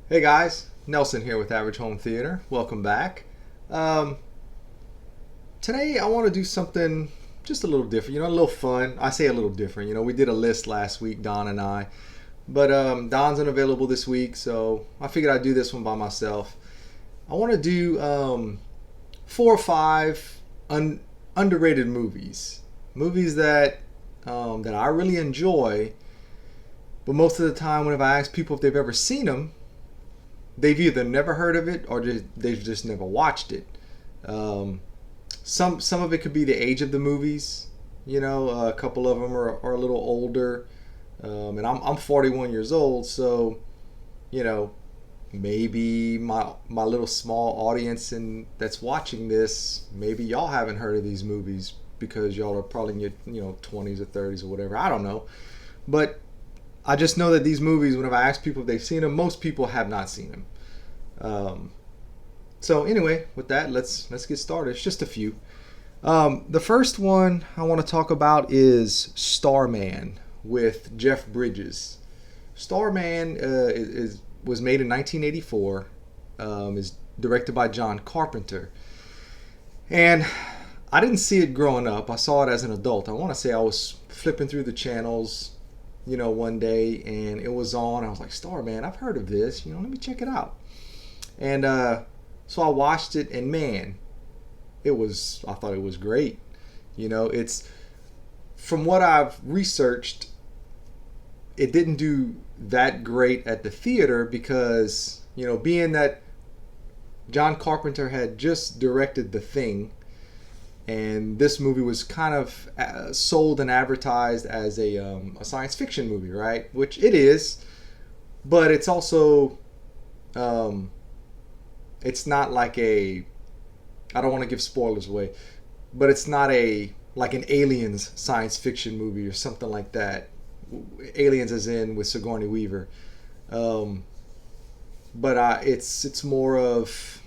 Hey guys, Nelson here with Average Home Theater. Welcome back. Um, Today I want to do something just a little different, a little fun. I say a little different. We did a list last week, Don and I, but Don's unavailable this week, so I figured I'd do this one by myself. I want to do four or five underrated movies that I really enjoy, but most of the time, whenever I ask people if they've ever seen them, they've either never heard of it or they've just never watched it. Um, some of it could be the age of the movies. A couple of them are a little older, and I'm 41 years old, so you know maybe my little small audience and that's watching this, maybe y'all haven't heard of these movies because y'all are probably in your 20s or 30s or whatever. I don't know, but I just know that these movies, whenever I ask people if they've seen them, most people have not seen them. Um, so anyway, with that, let's get started. It's just a few. The first one I want to talk about is Starman with Jeff Bridges. Starman was made in 1984. Is directed by John Carpenter, and I didn't see it growing up. I saw it as an adult. I want to say I was flipping through the channels, one day, and it was on. I was like, Starman, I've heard of this. Let me check it out. And so I watched it, and man, I thought it was great. It's from what I've researched, it didn't do that great at the theater because, being that John Carpenter had just directed The Thing, and this movie was kind of sold and advertised as a science fiction movie, right? Which it is, but it's also it's not like I don't want to give spoilers away, but it's not like an Aliens science fiction movie or something like that. Aliens as in with Sigourney Weaver. Um, but it's more of,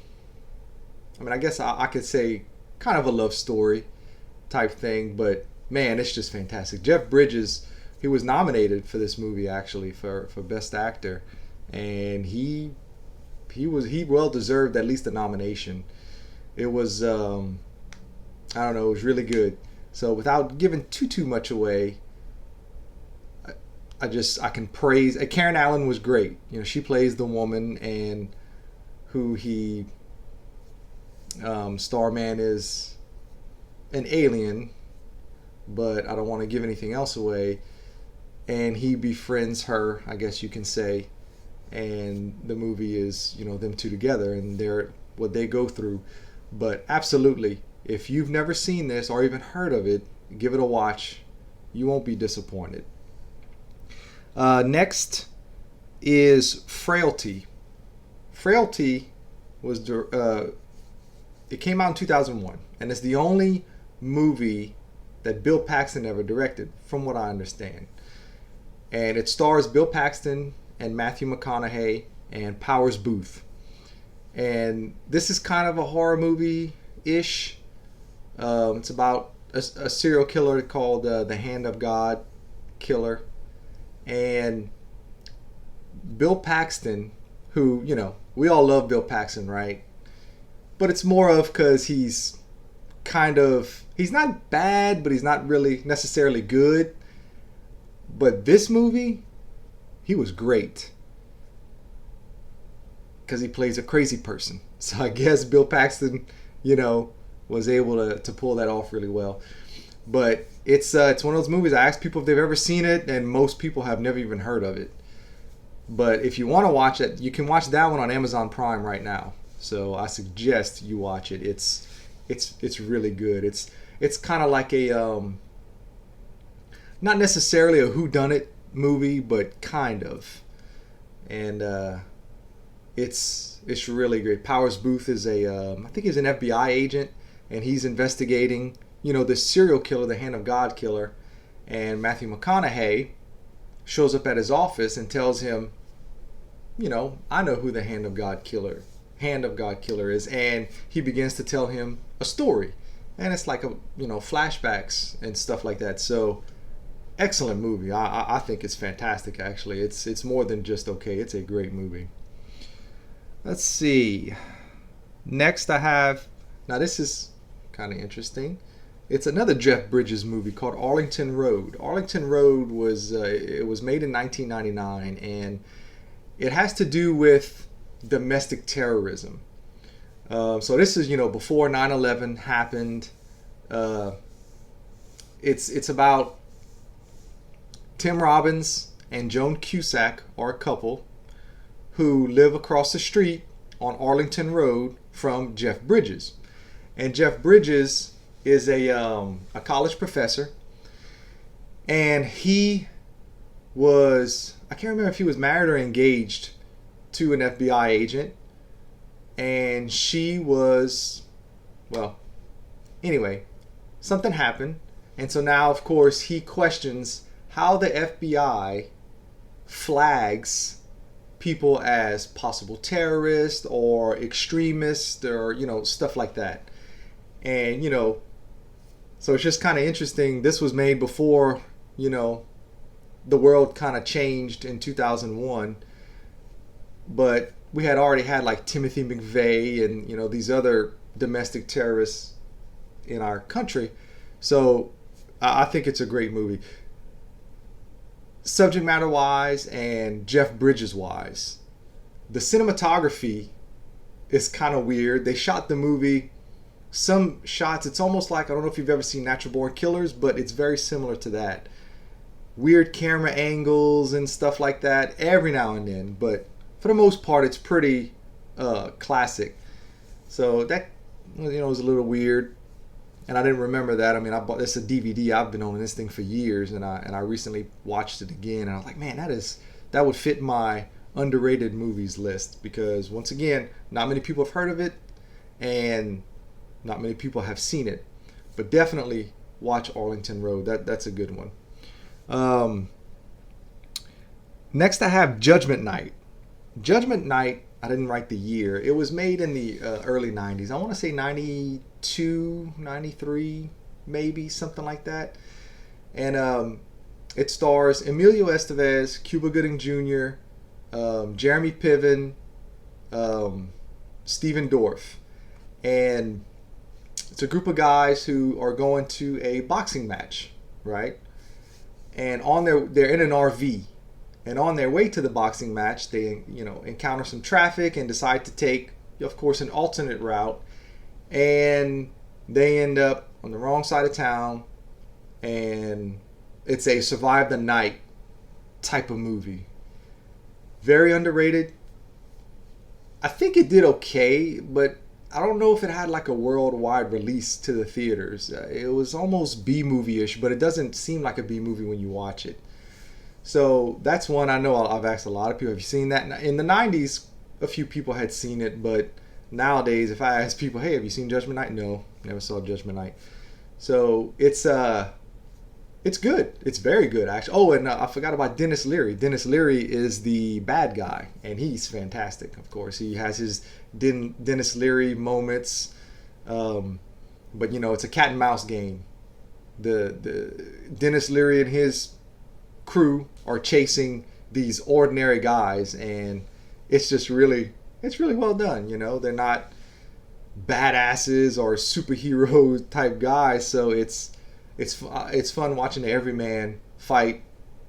I guess I could say kind of a love story type thing, but man, it's just fantastic. Jeff Bridges, he was nominated for this movie actually for Best Actor, and he well deserved at least a nomination. It was I don't know, it was really good. So without giving too much away, I can praise. Karen Allen was great. She plays the woman, and who he Starman is an alien, but I don't want to give anything else away. And he befriends her, I guess you can say, and the movie is them two together and they're what they go through. But absolutely, if you've never seen this or even heard of it, give it a watch. You won't be disappointed. Next is Frailty. Frailty was it came out in 2001, and it's the only movie that Bill Paxton ever directed, from what I understand. And it stars Bill Paxton and Matthew McConaughey and Powers Booth. And this is kind of a horror movie ish. It's about a serial killer called the Hand of God Killer, and Bill Paxton, who we all love Bill Paxton, right? But it's more of because he's not bad, but he's not really necessarily good. But this movie, he was great because he plays a crazy person. So I guess Bill Paxton, was able to pull that off really well. But it's one of those movies. I ask people if they've ever seen it, and most people have never even heard of it. But if you want to watch it, you can watch that one on Amazon Prime right now. So I suggest you watch it. It's really good. It's kind of like a not necessarily a whodunit movie, but kind of. And it's really great. Powers Booth is I think he's an FBI agent, and he's investigating this serial killer, the Hand of God killer. And Matthew McConaughey shows up at his office and tells him, I know who the Hand of God killer is. And he begins to tell him a story, and it's like flashbacks and stuff like that. So excellent movie. I think it's fantastic. Actually, it's more than just okay. It's a great movie. Let's see. Next, I have. Now, this is kind of interesting. It's another Jeff Bridges movie called Arlington Road. Arlington Road was it was made in 1999, and it has to do with domestic terrorism. So this is before 9/11 happened. Uh, it's about Tim Robbins and Joan Cusack are a couple who live across the street on Arlington Road from Jeff Bridges. And Jeff Bridges is a college professor, and he was, I can't remember if he was married or engaged to an FBI agent, and she was, well, anyway, something happened, and so now, of course, he questions how the FBI flags people as possible terrorists or extremists or stuff like that. And so it's just kind of interesting. This was made before the world kind of changed in 2001, but we had already had like Timothy McVeigh and these other domestic terrorists in our country. So I think it's a great movie, subject matter wise and Jeff Bridges wise. The cinematography is kind of weird. They shot the movie, some shots, it's almost like, I don't know if you've ever seen Natural Born Killers, but it's very similar to that. Weird camera angles and stuff like that every now and then, but for the most part it's pretty classic. So that was a little weird, and I didn't remember that. I mean, I bought this a DVD. I've been owning this thing for years, and I recently watched it again, and I was like, man, that would fit my underrated movies list, because once again, not many people have heard of it, and not many people have seen it. But definitely watch Arlington Road. That's a good one. Next, I have Judgement Night. Judgment Night, I didn't write the year. It was made in the early 90s. I want to say 92, 93, maybe, something like that. And it stars Emilio Estevez, Cuba Gooding Jr., Jeremy Piven, Stephen Dorff. And it's a group of guys who are going to a boxing match, right? And they're in an RV. And on their way to the boxing match, they encounter some traffic and decide to take, of course, an alternate route. And they end up on the wrong side of town. And it's a survive the night type of movie. Very underrated. I think it did okay, but I don't know if it had like a worldwide release to the theaters. It was almost B-movie-ish, but it doesn't seem like a B-movie when you watch it. So that's one I know I've asked a lot of people, have you seen that? In the 90s, a few people had seen it, but nowadays, if I ask people, hey, have you seen Judgment Night? No, never saw Judgment Night. So it's good. It's very good, actually. Oh, and I forgot about Dennis Leary. Dennis Leary is the bad guy, and he's fantastic, of course. He has his Dennis Leary moments, but it's a cat and mouse game. The Dennis Leary and his crew are chasing these ordinary guys, and it's really well done. They're not badasses or superhero type guys, so it's fun watching the everyman fight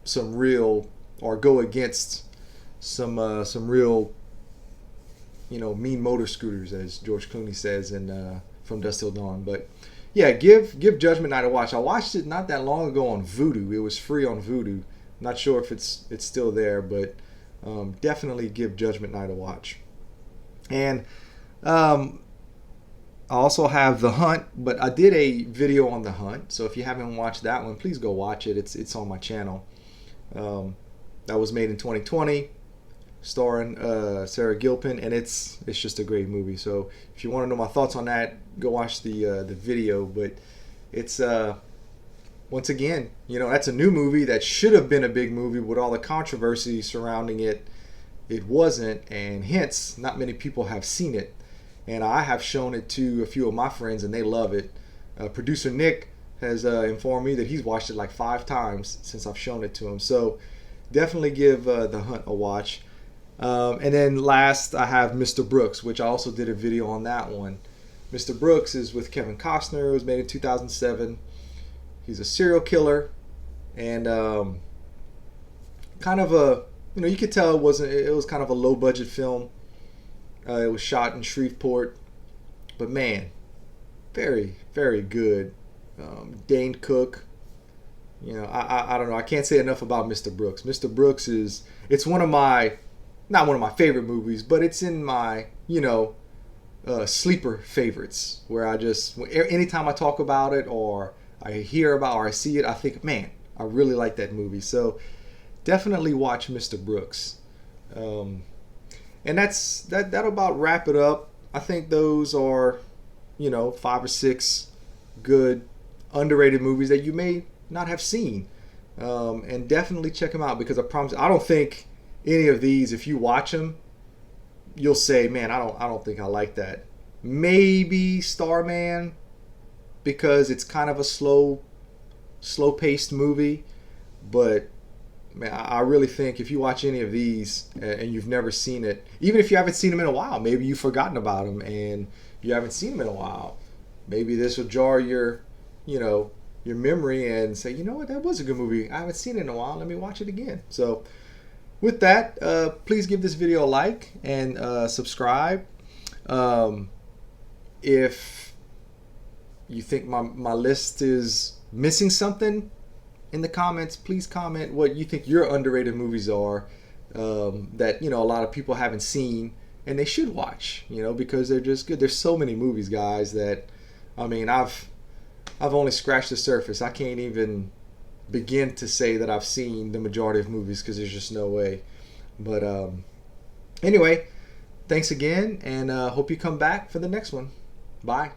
some real, or go against some real mean motor scooters, as George Clooney says in From Dusk Till Dawn. But yeah, give Judgment Night a watch. I watched it not that long ago on Vudu. It was free on Vudu. Not sure if it's still there, but definitely give Judgment Night a watch. And I also have The Hunt, but I did a video on The Hunt, so if you haven't watched that one, please go watch it. It's on my channel. That was made in 2020, starring Sarah Gilpin, and it's just a great movie. So if you want to know my thoughts on that, go watch the video. But it's once again, that's a new movie that should have been a big movie with all the controversy surrounding it. It wasn't, and hence not many people have seen it. And I have shown it to a few of my friends, and they love it. Producer Nick has informed me that he's watched it like 5 times since I've shown it to him. So definitely give The Hunt a watch. And then last, I have Mr. Brooks, which I also did a video on that one. Mr. Brooks is with Kevin Costner. It was made in 2007. He's a serial killer, and kind of a, you could tell it was kind of a low budget film. It was shot in Shreveport, but man, very, very good. Dane Cook. I don't know. I can't say enough about Mr. Brooks. Mr. Brooks it's one of my, not one of my favorite movies, but it's in my, sleeper favorites, where anytime I talk about it, or I hear about, or I see it, I think, man, I really like that movie. So definitely watch Mr. Brooks. And that'll about wrap it up. I think those are, 5 or 6 good underrated movies that you may not have seen. And definitely check them out, because I promise, I don't think any of these, if you watch them, you'll say, man, I don't think I like that. Maybe Starman, because it's kind of a slow paced movie, but man, I really think if you watch any of these and you've never seen it, even if you haven't seen them in a while, maybe you've forgotten about them and you haven't seen them in a while, maybe this will jar your memory and say, you know what, that was a good movie. I haven't seen it in a while. Let me watch it again. So with that, please give this video a like and subscribe. If you think my list is missing something, in the comments, please comment what you think your underrated movies are, that a lot of people haven't seen and they should watch, because they're just good. There's so many movies, guys, that I've only scratched the surface. I can't even begin to say that I've seen the majority of movies, because there's just no way. But anyway, thanks again, and hope you come back for the next one. Bye.